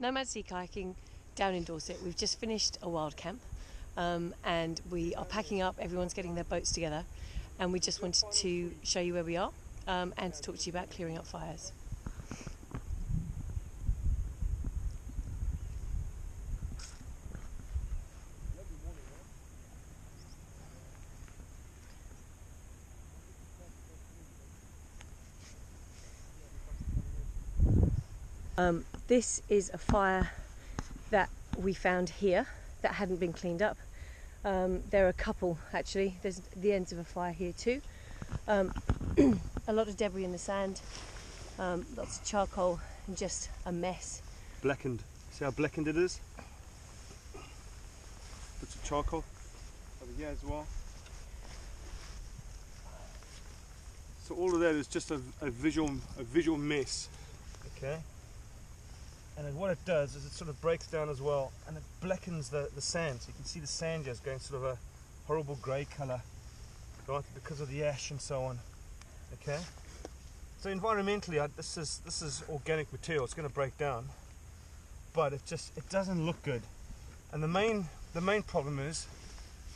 NOMAD Sea Kayaking down in Dorset. We've just finished a wild camp and we are packing up. Everyone's getting their boats together, and we just wanted to show you where we are and to talk to you about clearing up fires. This is a fire that we found here that hadn't been cleaned up. There are a couple actually. There's the ends of a fire here too. A lot of debris in the sand, lots of charcoal, and just a mess. Blackened. See how blackened it is? Bits of charcoal over here as well. So all of that is just a visual mess. Okay. And then what it does is it sort of breaks down as well, and it blackens the sand. So you can see the sand just going sort of a horrible grey colour, right, because of the ash and so on. Okay. So environmentally, this is organic material. It's going to break down, but it doesn't look good. And the main problem is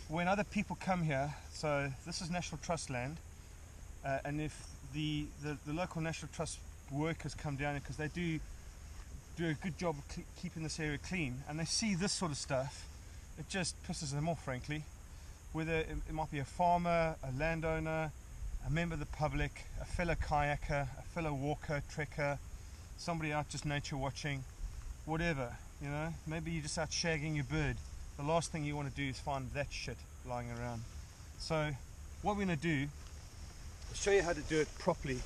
when other people come here. So this is National Trust land, and if the local National Trust workers come down, because they do a good job of keeping this area clean, and they see this sort of stuff, it just pisses them off, frankly. Whether it might be a farmer, a landowner, a member of the public, a fellow kayaker, a fellow walker, trekker, somebody out just nature watching, whatever, you know, maybe you're just out shagging your bird. The last thing you want to do is find that shit lying around. So what we're going to do is show you how to do it properly,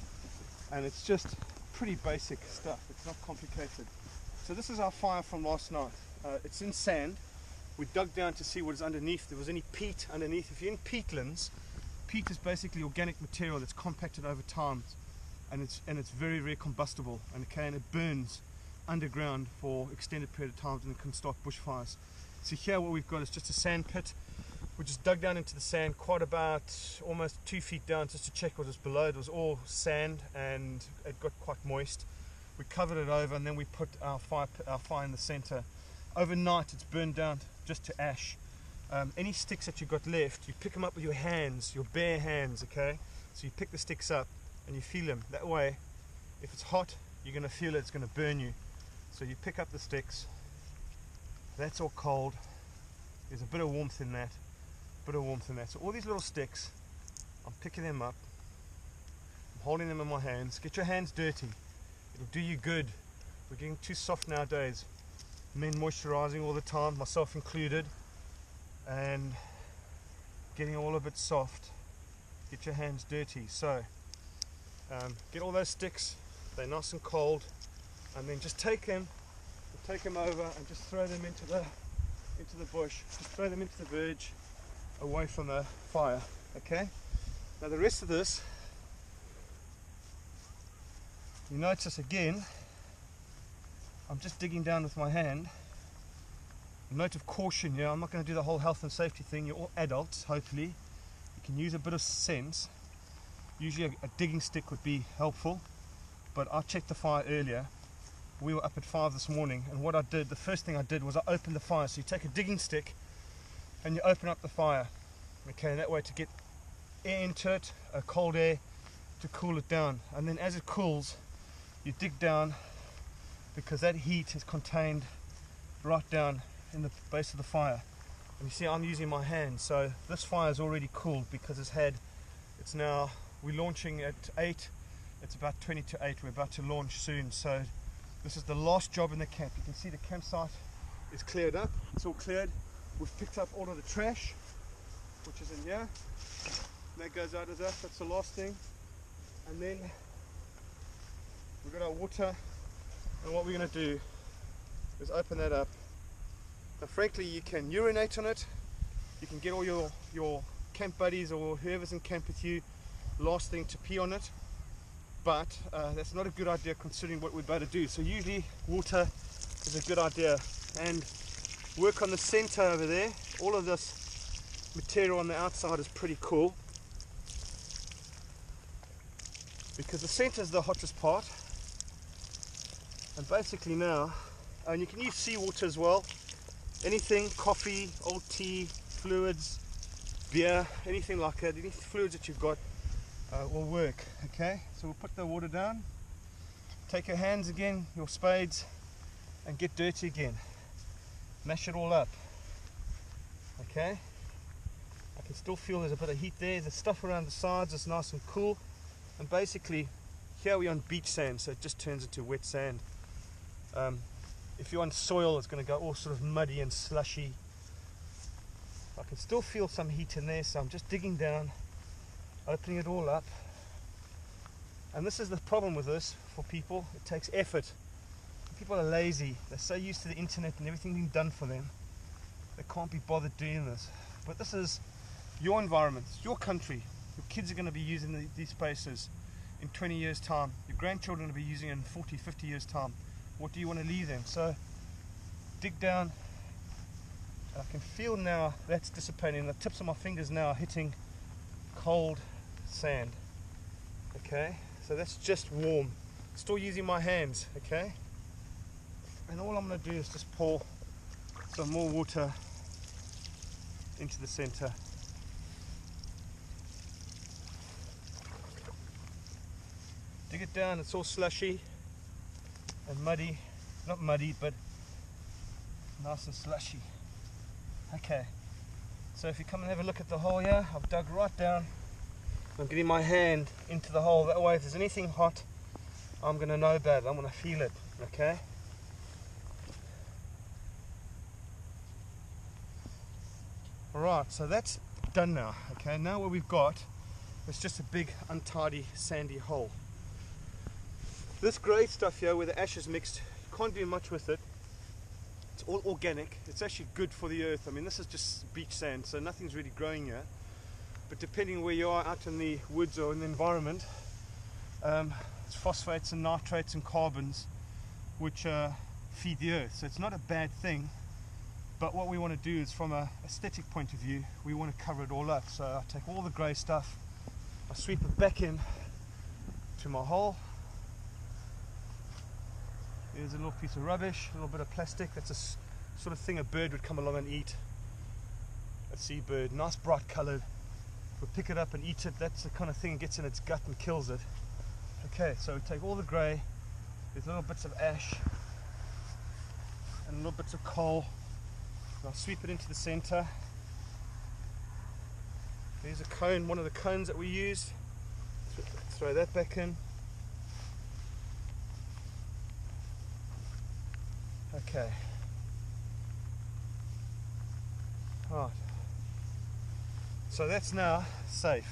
and it's just pretty basic stuff. It's not complicated. So this is our fire from last night. It's in sand. We dug down to see what is underneath. If there was any peat underneath. If you're in peatlands, peat is basically organic material that's compacted over time, and it's very, very combustible, and it burns underground for extended period of time, and it can start bushfires. So here what we've got is just a sand pit. We just dug down into the sand quite about almost 2 feet down just to check what was below. It was all sand and it got quite moist. We covered it over, and then we put our fire in the center. Overnight it's burned down just to ash. Any sticks that you got left, you pick them up with your hands, your bare hands, okay? So you pick the sticks up and you feel them. That way, if it's hot, you're going to feel it, it's going to burn you. So you pick up the sticks, that's all cold, there's a bit of warmth in that. So all these little sticks, I'm picking them up, I'm holding them in my hands. Get your hands dirty, it'll do you good. We're getting too soft nowadays. Men moisturizing all the time, myself included, and getting all a bit soft. Get your hands dirty. So get all those sticks, they're nice and cold, and then just take them over and just throw them into the bush. Just throw them into the verge, away from the fire. Okay, now the rest of this, you notice again, I'm just digging down with my hand. A note of caution here, I'm not going to do the whole health and safety thing. You're all adults, hopefully. You can use a bit of sense. Usually a digging stick would be helpful, but I checked the fire earlier. We were up at 5 this morning, and what I did, the first thing I did was I opened the fire. So you take a digging stick and you open up the fire, okay, and that way to get air into it, cold air, to cool it down. And then as it cools, you dig down, because that heat is contained right down in the base of the fire. And you see I'm using my hand, so this fire is already cooled because we're launching at 8, it's about 20 to 8, we're about to launch soon. So this is the last job in the camp. You can see the campsite is cleared up, it's all cleared. We've picked up all of the trash, which is in here. That goes out of that, that's the last thing. And then we've got our water, and what we're going to do is open that up. Now frankly, you can urinate on it, you can get all your camp buddies or whoever's in camp with you last thing to pee on it, but that's not a good idea considering what we're about to do. So usually water is a good idea, and work on the center over there. All of this material on the outside is pretty cool, because the center is the hottest part. And basically now And you can use seawater as well. Anything, coffee, old tea, fluids, beer, anything like that, any fluids that you've got will work. Okay, so we'll put the water down, take your hands again, your spades, and get dirty again. Mash it all up. Okay, I can still feel there's a bit of heat there. The stuff around the sides is nice and cool, and basically here we're on beach sand, so it just turns into wet sand. If you're on soil, it's going to go all sort of muddy and slushy. I can still feel some heat in there, so I'm just digging down, opening it all up. And this is the problem with this for people. It takes effort. People are lazy. They're so used to the internet and everything being done for them, they can't be bothered doing this. But this is your environment, it's your country. Your kids are going to be using these spaces in 20 years time. Your grandchildren will be using it in 40, 50 years time. What do you want to leave them? So dig down. I can feel now that's dissipating. The tips of my fingers now are hitting cold sand. Okay, so that's just warm. Still using my hands. Okay, and all I'm going to do is just pour some more water into the center. Dig it down. It's all slushy and muddy. Not muddy, but nice and slushy. Okay, so if you come and have a look at the hole here, I've dug right down. I'm getting my hand into the hole. That way if there's anything hot, I'm going to know about it. I'm going to feel it. Okay. Alright, so that's done now. Okay, now what we've got is just a big untidy sandy hole. This grey stuff here where the ash is mixed, you can't do much with it. It's all organic. It's actually good for the earth. I mean, this is just beach sand, so nothing's really growing here. But depending where you are out in the woods or in the environment, it's phosphates and nitrates and carbons which feed the earth. So it's not a bad thing. But what we want to do is, from an aesthetic point of view, we want to cover it all up. So I take all the grey stuff, I sweep it back in to my hole. Here's a little piece of rubbish, a little bit of plastic. That's a sort of thing a bird would come along and eat. A seabird, nice bright coloured. We'll pick it up and eat it. That's the kind of thing that gets in its gut and kills it. Okay, so we take all the grey, there's little bits of ash and little bits of coal. I'll sweep it into the center. There's a cone, one of the cones that we used. Throw that back in. Okay. Right. So that's now safe.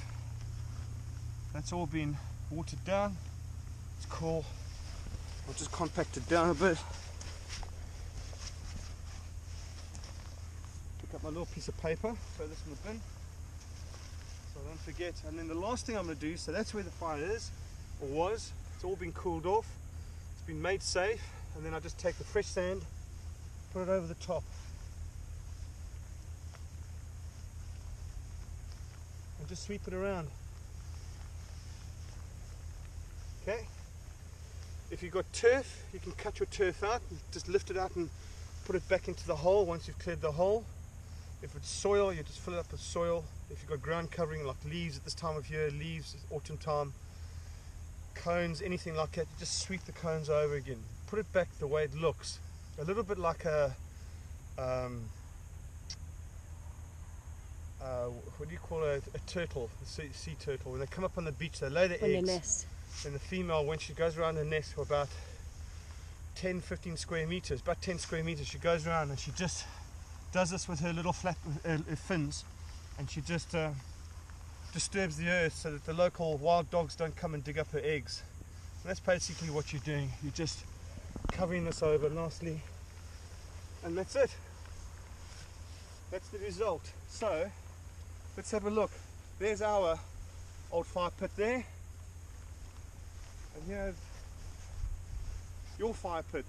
That's all been watered down. It's cool. I'll just compact it down a bit. Pick up my little piece of paper, throw this in the bin, so I don't forget. And then the last thing I'm going to do, so that's where the fire is, or was. It's all been cooled off. It's been made safe. And then I just take the fresh sand, put it over the top. And just sweep it around. Okay? If you've got turf, you can cut your turf out, just lift it out and put it back into the hole once you've cleared the hole. If it's soil, you just fill it up with soil. If you've got ground covering like leaves at this time of year, leaves, autumn time, cones, anything like that, you just sweep the cones over again. Put it back the way it looks. A little bit like a, what do you call a turtle, a sea turtle. When they come up on the beach, they lay their eggs. Nest. And the female, when she goes around the nest for about 10-15 square meters, about 10 square meters, she goes around and she just does this with her little flat fins, and she just disturbs the earth so that the local wild dogs don't come and dig up her eggs. And that's basically what you're doing. You're just covering this over nicely, and that's it. That's the result. So let's have a look. There's our old fire pit there, and here's your fire pit,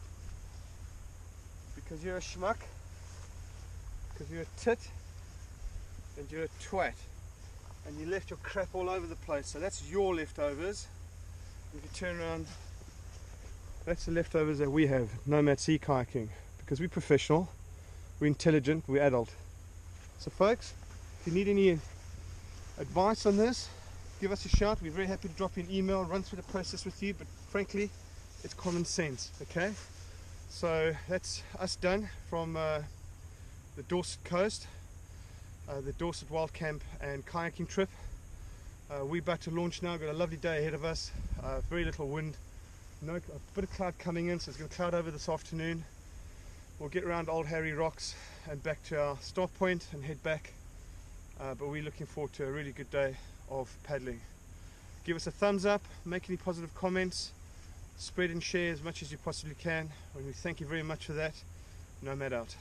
because you're a schmuck, because you're a tit, and you're a twat, and you left your crap all over the place. So that's your leftovers. If you turn around That's the leftovers that we have, NOMAD Sea Kayaking, because we're professional, we're intelligent, we're adult. So folks, if you need any advice on this, give us a shout. We're very happy to drop you an email, run through the process with you, but frankly, it's common sense, okay? So that's us done from the Dorset coast, the Dorset Wild Camp and kayaking trip. We're about to launch now, got a lovely day ahead of us, very little wind, a bit of cloud coming in, so it's going to cloud over this afternoon. We'll get around Old Harry Rocks and back to our start point and head back, but we're looking forward to a really good day of paddling. Give us a thumbs up, make any positive comments, spread and share as much as you possibly can, and we thank you very much for that. NOMAD out.